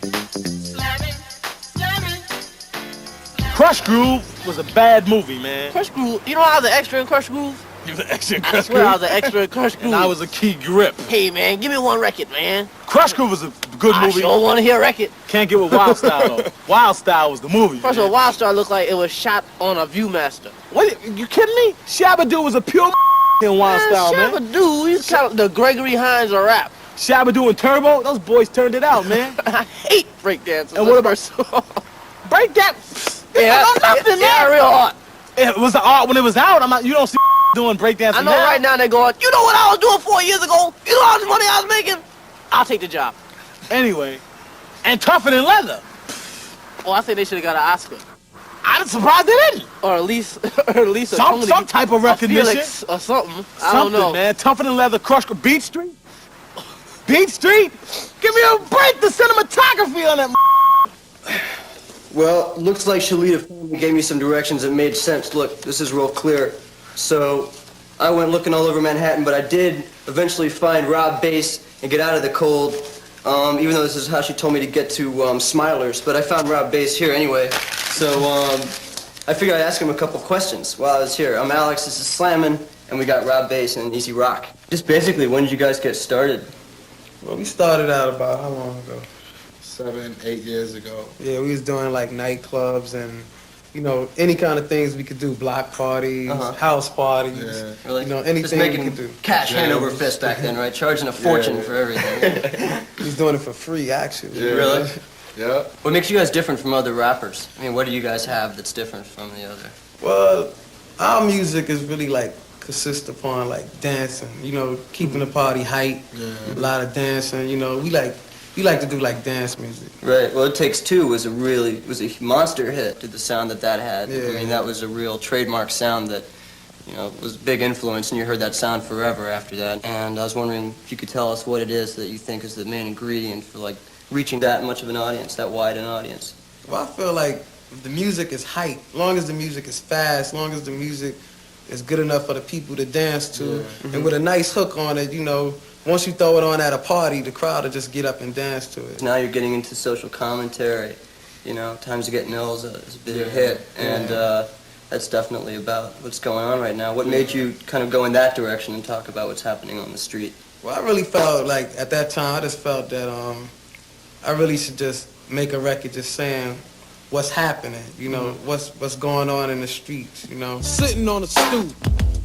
S9: Crush Groove was a bad movie, man.
S1: Crush Groove, you know I was an extra in Crush Groove?
S9: You was an extra in
S1: I
S9: Crush
S1: swear
S9: Groove?
S1: I was an extra in Crush Groove.
S9: And I was a key grip.
S1: Hey man, give me one record, man.
S9: Crush Groove was a good movie.
S1: I sure want to hear a record.
S9: Can't get with Wild Style though. Wild Style was the movie.
S1: First of all, Wild Style looked like it was shot on a Viewmaster.
S9: What? You kidding me? Shabazz was a pure in Wild Style, man.
S1: Shabazz, he's kind of the Gregory Hines of rap.
S9: Shabazz and Turbo, those boys turned it out, man.
S1: I hate breakdancers.
S9: And what about breakdance?
S1: Yeah,
S9: it's real art. It was the art when it was out. You don't see doing breakdancing.
S1: I know right now they're going, you know what I was doing 4 years ago? You know how much money I was making? I'll take the job.
S9: Anyway, and Tougher Than Leather.
S1: Oh, I think they should have got an Oscar.
S9: I'm surprised they didn't.
S1: Or at least
S9: some type of recognition.
S1: Felix or something. I don't know.
S9: Man. Tougher Than Leather, Crush Beat Street. Beat Street? Give me a break. The cinematography on that.
S1: Well, looks like Chillout gave me some directions that made sense. Look, this is real clear. So I went looking all over Manhattan, but I did eventually find Rob Bass and get out of the cold, even though this is how she told me to get to Smilers. But I found Rob Bass here anyway. So I figured I'd ask him a couple questions while I was here. I'm Alex, this is Slammin', and we got Rob Bass and Easy Rock. Just basically, when did you guys get started?
S11: Well, we started out about how long ago?
S6: 7, 8 years ago.
S11: Yeah, we was doing like nightclubs and, any kind of things we could do, block parties, house parties,
S1: Really?
S11: Anything
S1: Just making
S11: we could do.
S1: cash hand over fist back then, right? Charging a fortune for everything.
S11: We was doing it for free, actually.
S1: Yeah. Really?
S6: Yeah.
S1: What makes you guys different from other rappers? I mean, what do you guys have that's different from the other?
S11: Well, our music is really consists upon dancing, keeping the party hype, a lot of dancing, we like to do dance music.
S1: Right. Well, It Takes Two was a monster hit to the sound that had. Yeah. I mean, that was a real trademark sound that, was a big influence, and you heard that sound forever after that. And I was wondering if you could tell us what it is that you think is the main ingredient for reaching that much of an audience, that wide an audience.
S11: Well, I feel like if the music is hype, as long as the music is fast, as long as the music is good enough for the people to dance to, and with a nice hook on it, once you throw it on at a party, the crowd will just get up and dance to it.
S1: Now you're getting into social commentary. Times to Get Nils is a bigger hit, and that's definitely about what's going on right now. What made you kind of go in that direction and talk about what's happening on the street?
S11: Well, I really felt at that time, I just felt that I really should just make a record just saying what's happening, what's going on in the streets,
S4: Sitting on a stoop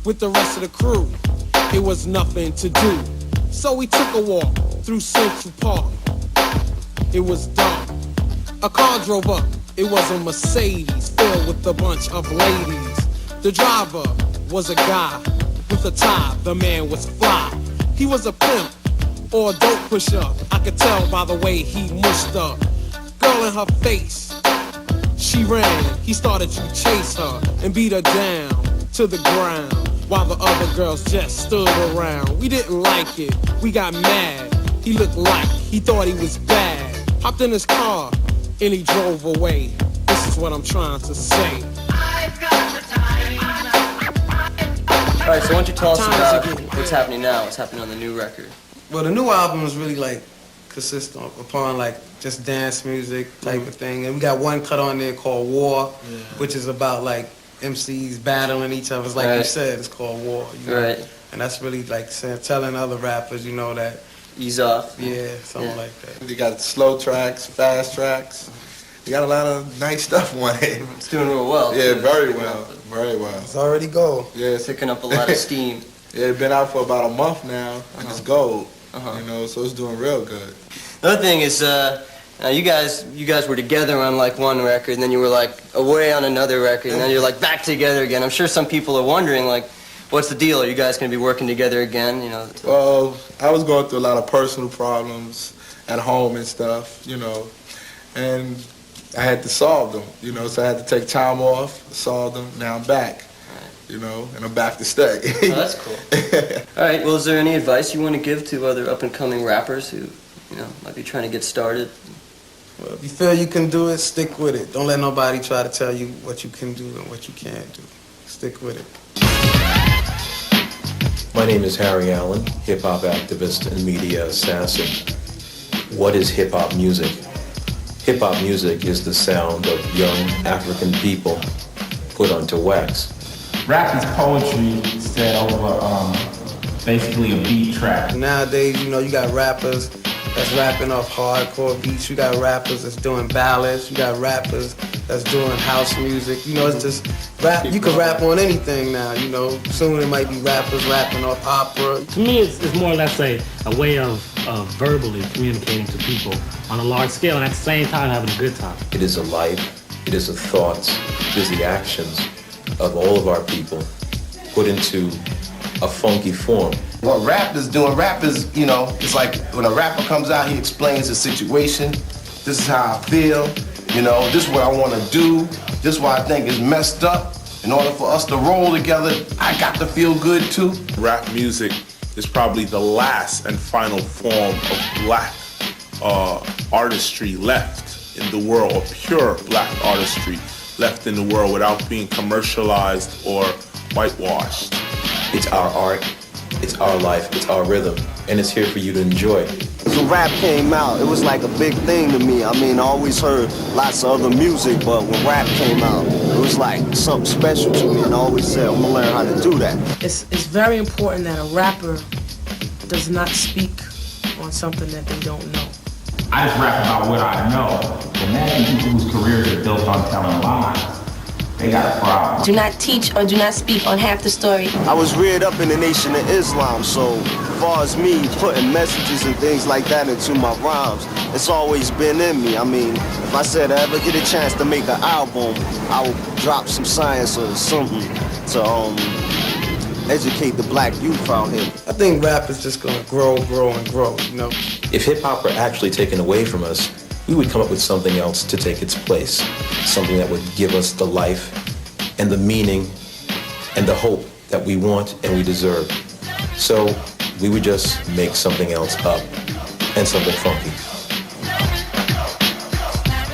S4: with the rest of the crew, it was nothing to do. So we took a walk through Central Park. It was dark. A car drove up. It was a Mercedes filled with a bunch of ladies. The driver was a guy with a tie, the man was fly. He was a pimp or a dope pusher. I could tell by the way he mushed her. Girl in her face, she ran. He started to chase her and beat her down to the ground, while the other girls just stood around. We didn't like it, we got mad. He looked like he thought he was bad. Hopped in his car and he drove away. This is what I'm trying to say.
S1: Alright, so why don't you tell us about what's happening now, what's happening on the new record?
S20: Well, the new album is really like consistent upon like just dance music type of thing. And we got one cut on there called War, which is about like MCs battling each other. Like you said, it's called War. You know?
S1: Right.
S20: And that's really like telling other rappers, you know, that
S1: ease off.
S20: Yeah, something like that.
S6: You got slow tracks, fast tracks. You got a lot of nice stuff on it.
S1: It's doing real well.
S6: Yeah, very well. Very well.
S20: It's already gold.
S6: Yeah,
S1: it's picking up a lot of steam.
S6: Yeah, it's been out for about a month now, and it's gold. You know, so it's doing real good.
S1: The other thing is, you guys were together on like one record, and then you were like away on another record, and then you're like back together again. I'm sure some people are wondering like, what's the deal? Are you guys going to be working together again? You know.
S6: Well, I was going through a lot of personal problems at home and stuff, you know, and I had to solve them, you know. So I had to take time off, solve them. Now I'm back. You know, and I'm back to stay.
S1: Oh, that's cool. All right, well, is there any advice you want to give to other up-and-coming rappers who, you know, might be trying to get started?
S20: Well, if you feel you can do it, stick with it. Don't let nobody try to tell you what you can do and what you can't do. Stick with it.
S5: My name is Harry Allen, hip-hop activist and media assassin. What is hip-hop music? Hip-hop music is the sound of young African people put onto wax.
S3: Rap is poetry said over basically a beat track.
S20: Nowadays, you know, you got rappers that's rapping off hardcore beats. You got rappers that's doing ballads. You got rappers that's doing house music. You know, it's just rap. You can rap on anything now, you know. Soon it might be rappers rapping off opera.
S7: To me, it's more or less a way of verbally communicating to people on a large scale and at the same time having a good time.
S5: It is a life, it is the thoughts, it is the actions of all of our people put into a funky form.
S23: What rap is doing, rap is, you know, it's like when a rapper comes out, he explains the situation. This is how I feel, you know, this is what I want to do, this is what I think is messed up. In order for us to roll together, I got to feel good too.
S24: Rap music is probably the last and final form of black artistry left in the world, or pure black artistry left in the world without being commercialized or whitewashed.
S5: It's our art, it's our life, it's our rhythm, and it's here for you to enjoy.
S23: So rap came out, it was like a big thing to me. I mean, I always heard lots of other music, but when rap came out, it was like something special to me, and I always said, I'm gonna learn how to do that.
S12: It's very important that a rapper does not speak on something that they don't know.
S3: I just rap about what I know. Imagine people whose careers are built on telling lies. They got a problem.
S21: Do not teach or do not speak on half the story.
S23: I was reared up in the Nation of Islam, so as far as me putting messages and things like that into my rhymes, it's always been in me. I mean, if I said I ever get a chance to make an album, I would drop some science or something to educate the black youth out here.
S20: I think rap is just gonna grow, and grow, you know?
S5: If hip-hop were actually taken away from us, we would come up with something else to take its place. Something that would give us the life and the meaning and the hope that we want and we deserve. So we would just make something else up and something funky.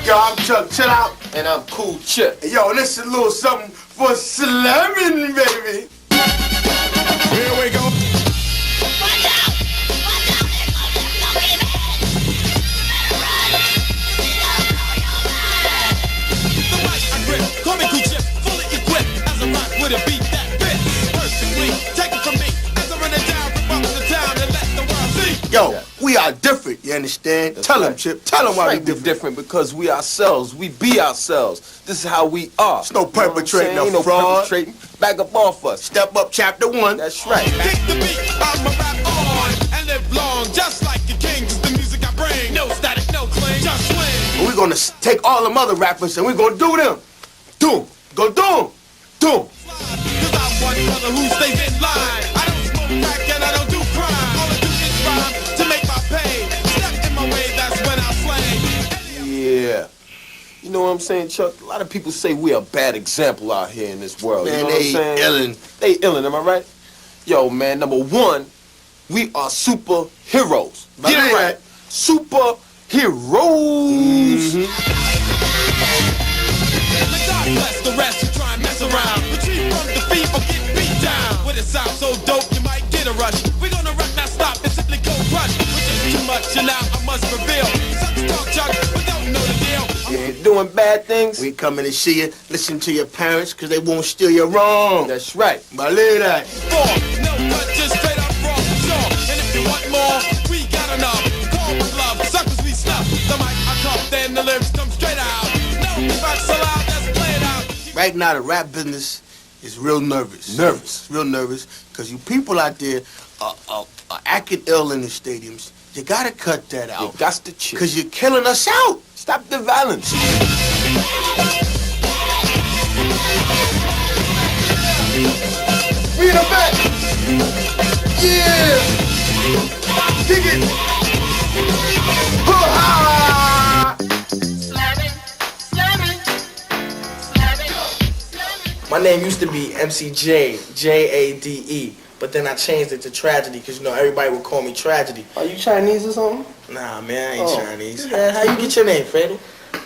S25: Yo, I'm Chuck Chillout. And I'm Cool Chip. Yo, this is a little something for SLAMMIN, baby. Here we go.
S17: Call me Cool Chip, fully equipped as a rock with a beat that fits perfectly. Take it from me as I run it down from the town and let the world see.
S25: Yo, we are different, you understand? Tell him, Chip. Tell him why we different.
S26: Because we ourselves. We be ourselves. This is how we are.
S25: There's no perpetrating,
S26: no
S25: fraud.
S26: Perpetrating. Back up off us.
S25: Step up, chapter 1.
S26: That's right.
S17: Kick the beat, I'ma rap on and live long, just like a king. 'Cause the music I bring, no static, no cling, just swing.
S25: And we're gonna take all them other rappers and we're gonna do them. Do them. Go do them. Do them.
S17: 'Cause I'm one brother of who stays in line. I don't smoke crack and I don't do crime. All I do is rhyme to make my pay. Step in my way, that's when I slay.
S26: Yeah. You know what I'm saying, Chuck? A lot of people say we're a bad example out here in this world.
S25: Man,
S26: you know what I'm saying?
S25: illin'.
S26: They illin', am I right? Yo, man, number one, we are superheroes. Get it right. Superheroes.
S17: God bless the rest who try and mess around. Retreat from defeat or get beat down. With a sound so dope, you might get a rush. We're gonna rock, not stop, and simply go crush. Which is too much, and now I must reveal. Such talk, Chuck, but don't know the deal.
S25: Yeah, doing bad things. We coming to see you. Listen to your parents, cause they won't steer you wrong.
S26: That's right.
S25: Believe that.
S17: No, but just straight up raw for sure. And if you want more, we got enough. Call with love, suckers we snuff. The mic I cuff, then the lyrics come straight out. No, if I so loud, let's play it out.
S25: Right now, the rap business is real nervous. Real nervous, cause you people out there are acting ill in the stadiums. You gotta cut that out.
S26: You got to chill.
S25: Cause you're killing us out.
S26: Stop the violence.
S25: We in the back. Yeah. Dig it. Ha-ha.
S10: My name used to be MCJ, Jade, but then I changed it to Tragedy, because, you know, everybody would call me Tragedy.
S11: Are you Chinese or something?
S10: Nah, man, I ain't Chinese. How you get your name, Fredo?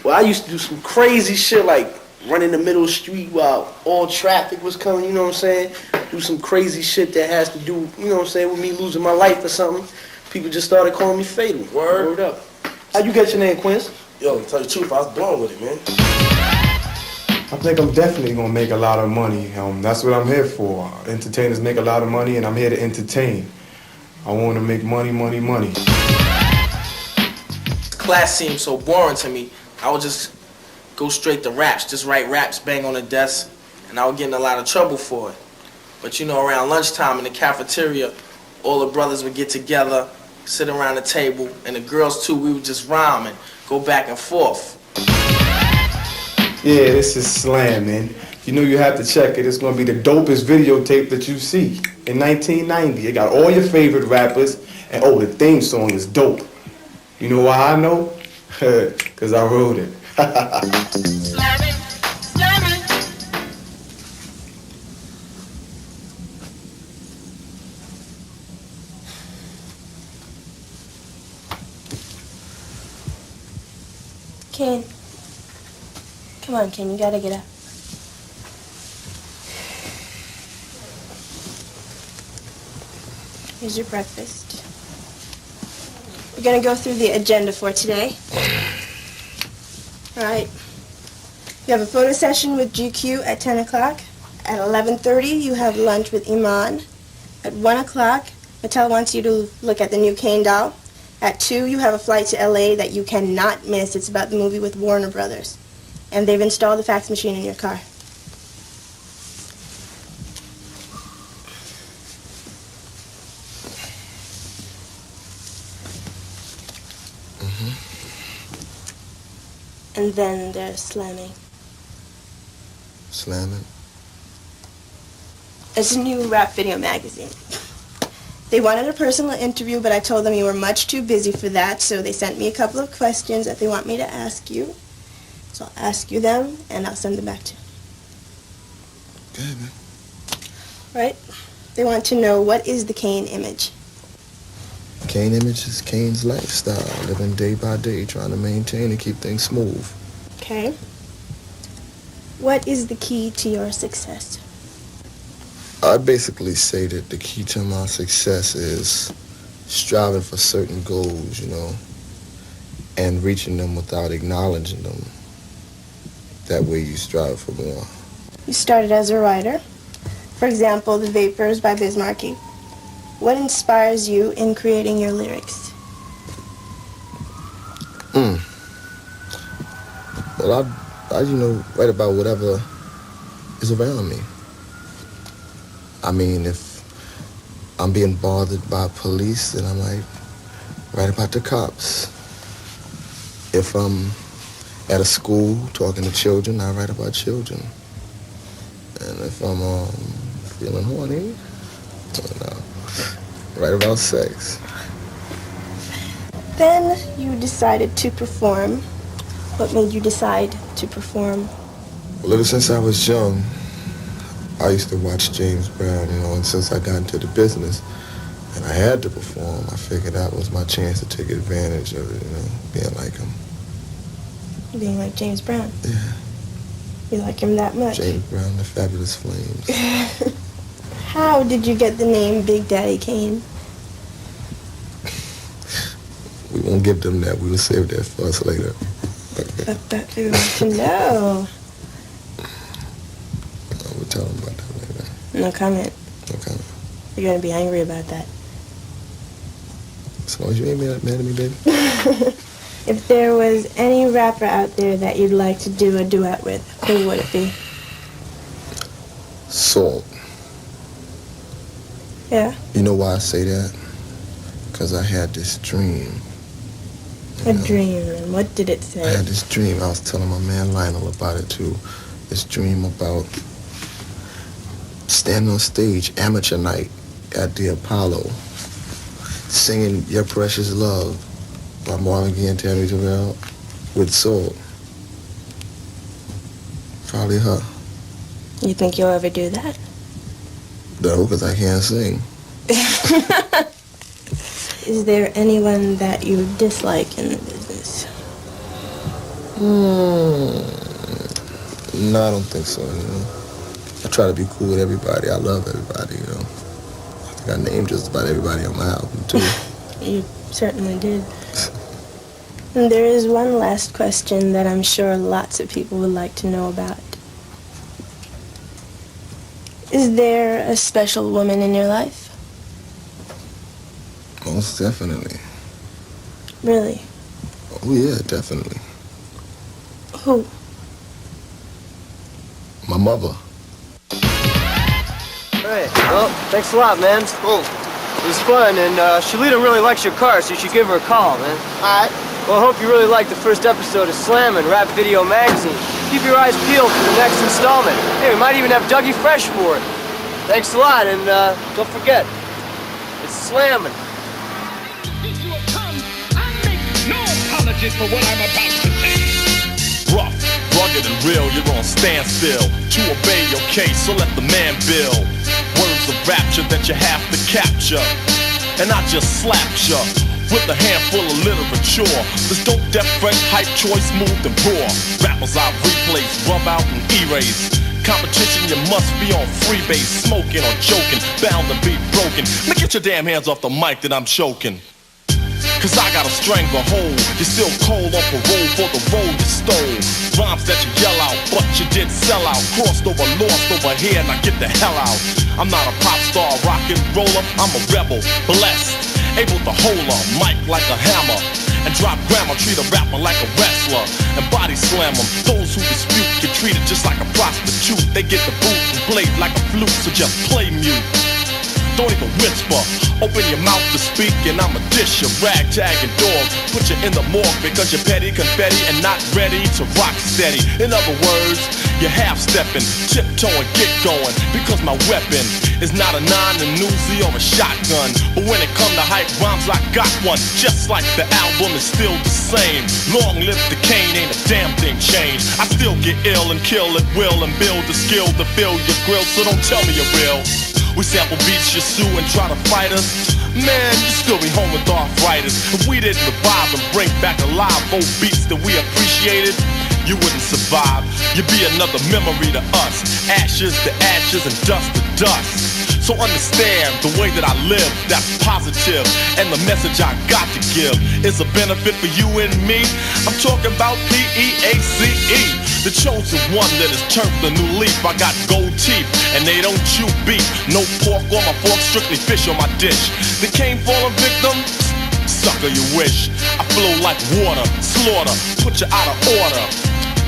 S10: Well, I used to do some crazy shit, like run in the middle of the street while all traffic was coming, you know what I'm saying? Do some crazy shit that has to do, you know what I'm saying, with me losing my life or something. People just started calling me Fatal. Word up. How you get your name, Quince? Yo, to tell you the truth, I was born with it, man.
S6: I think I'm definitely gonna make a lot of money. That's what I'm here for. Entertainers make a lot of money, and I'm here to entertain. I want to make money, money, money.
S10: Class seemed so boring to me. I would just go straight to raps, just write raps, bang on the desk, and I would get in a lot of trouble for it. But you know, around lunchtime in the cafeteria, all the brothers would get together, sit around the table, and the girls too, we would just rhyme and go back and forth.
S6: Yeah, this is SLAMMIN. You know you have to check it. It's gonna be the dopest videotape that you see. In 1990, it got all your favorite rappers, and oh, the theme song is dope. You know why I know? Cause I wrote it.
S19: SLAMMIN, SLAMMIN.
S21: Kane. Come on, Kane, you gotta get up. Here's your breakfast. We're gonna go through the agenda for today. All right. You have a photo session with GQ at 10 o'clock. At 11:30, you have lunch with Iman. At 1 o'clock, Mattel wants you to look at the new Kane doll. At 2, you have a flight to LA that you cannot miss. It's about the movie with Warner Brothers. And they've installed the fax machine in your car. And then there's SLAMMIN.
S23: SLAMMIN?
S21: It's a new rap video magazine. They wanted a personal interview, but I told them you were much too busy for that, so they sent me a couple of questions that they want me to ask you. So I'll ask you them, and I'll send them back to you.
S23: Good, man.
S21: Right? They want to know, what is the Kane image?
S23: Kane image is Kane's lifestyle, living day by day, trying to maintain and keep things smooth.
S21: Okay. What is the key to your success?
S23: I basically say that the key to my success is striving for certain goals, you know, and reaching them without acknowledging them. That way you strive for more.
S21: You started as a writer. For example, The Vapors by Biz Markie. What inspires you in creating your lyrics?
S23: Well, I you know, write about whatever is around me. I mean, if I'm being bothered by police, then I might write about the cops. If I'm at a school talking to children, I write about children. And if I'm
S2: Feeling horny? Oh, no. Right about sex.
S13: Then you decided to perform. What made you decide to perform?
S2: Well, ever since I was young, I used to watch James Brown, you know, and since I got into the business and I had to perform, I figured that was my chance to take advantage of it, you know, being like him.
S13: Being like James Brown?
S2: Yeah.
S13: You like him that much?
S2: James Brown, the Fabulous Flames.
S13: How did you get the name Big Daddy Kane?
S2: We won't give them that. We will save that for us later.
S13: But we want to know.
S2: We'll tell them about that later.
S13: No comment.
S2: No comment.
S13: You're going to be angry about that.
S2: As long as you ain't mad at me, baby.
S13: If there was any rapper out there that you'd like to do a duet with, who would it be?
S2: Salt.
S13: Yeah?
S2: You know why I say that? Because I had this dream.
S13: A dream, and what did it say?
S2: I had this dream. I was telling my man Lionel about it, too. This dream about standing on stage, amateur night, at the Apollo, singing Your Precious Love by Marvin Gaye and Tammy Terrell with Soul. Probably her.
S13: You think you'll ever do that?
S2: No, because I can't sing.
S13: Is there anyone that you dislike in the business?
S2: No, I don't think so, you know. I try to be cool with everybody. I love everybody, you know. I think I named just about everybody on my album, too.
S13: You certainly did. And there is one last question that I'm sure lots of people would like to know about. Is there a special woman in your life?
S2: Most definitely.
S13: Really?
S2: Oh, yeah, definitely.
S13: Who?
S2: My mother.
S1: Hey, well, thanks a lot, man. Cool. It was fun, and Shalita really likes your car, so you should give her a call, man. All right. Well, I hope you really liked the first episode of SLAMMIN, Rap Video Magazine. Keep your eyes peeled for the next installment. Hey, we might even have Dougie Fresh for it. Thanks a lot, and don't forget, it's SLAMMIN.
S17: No apologies for what I'm about to say. Rough, rugged and real, you're on standstill to obey your case, so let the man build. Words of rapture that you have to capture, and I just slapped ya with a handful of literature. This dope, deaf, fresh, hype, choice, smooth and raw. Rappers I replace, rub out and erase. Competition, you must be on freebase, smoking or joking, bound to be broken. Now get your damn hands off the mic that I'm choking. Cause I got a stranglehold. You're still cold on parole for the road you stole. Rhymes that you yell out, but you did sell out. Crossed over, lost over here, now get the hell out. I'm not a pop star, rock and roller. I'm a rebel, blessed, able to hold a mic like a hammer and drop grammar, treat a rapper like a wrestler and body slam them. Those who dispute get treated just like a prostitute. They get the boot and played like a flute, so just play mute. Don't even whisper, open your mouth to speak and I'ma dish your ragtag and dog. Put you in the morgue because you're petty, confetti and not ready to rock steady. In other words, you're half-stepping, tiptoeing, get going. Because my weapon is not a 9, a Uzi or a shotgun. But when it come to hype rhymes, I got one. Just like the album is still the same. Long live the Kane, ain't a damn thing changed. I still get ill and kill at will and build the skill to fill your grill. So don't tell me you're real. We sample beats, you sue and try to fight us. Man, you still be home with arthritis. If we didn't revive and bring back alive old beats that we appreciated, you wouldn't survive. You'd be another memory to us. Ashes to ashes and dust to dust. So understand the way that I live, that's positive. And the message I got to give is a benefit for you and me. I'm talking about P-E-A-C-E. The chosen one that has turned the new leaf. I got gold teeth and they don't chew beef. No pork on my fork, strictly fish on my dish. The Kane fallen victim? Sucker you wish. I flow like water, slaughter, put you out of order.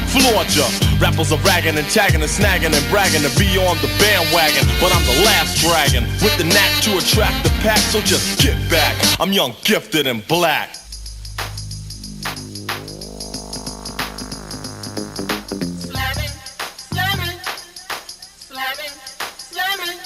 S17: Floored ya. Rappers are ragging and tagging and snagging and bragging to be on the bandwagon. But I'm the last dragon with the knack to attract the pack. So just get back. I'm young, gifted, and black.
S19: SLAMMIN, SLAMMIN, SLAMMIN, SLAMMIN.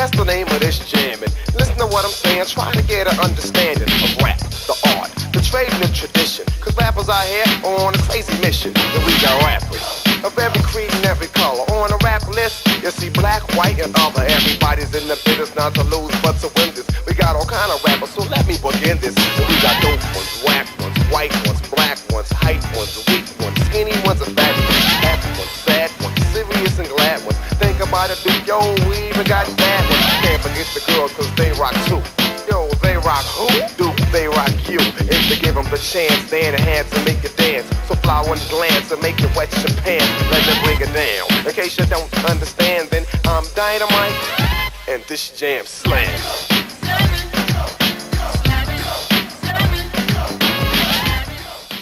S8: That's the name of this jamming. Listen to what I'm saying, try to get an understanding of rap, the art, the trade and the tradition. Cause rappers out here are on a crazy mission. And we got rappers of every creed and every color. On a rap list, you see black, white, and other. Everybody's in the business, not to lose, but to win this. We got all kind of rappers, so let me begin this. And we got dope ones, whack ones, white ones, black ones, hype ones, weak ones, skinny ones, and fat ones, happy ones, sad ones, serious and glad ones. Think about it, dude, yo, we even got bad ones. Can't forget the girls, cause they rock too. Yo, they rock who? Dude, they rock you. If they give them the chance, they enhance and make it dance. So fly one glance and make it wet your pants. Let them bring it down. In case you don't understand, then I'm Dynamite, and this jam slam.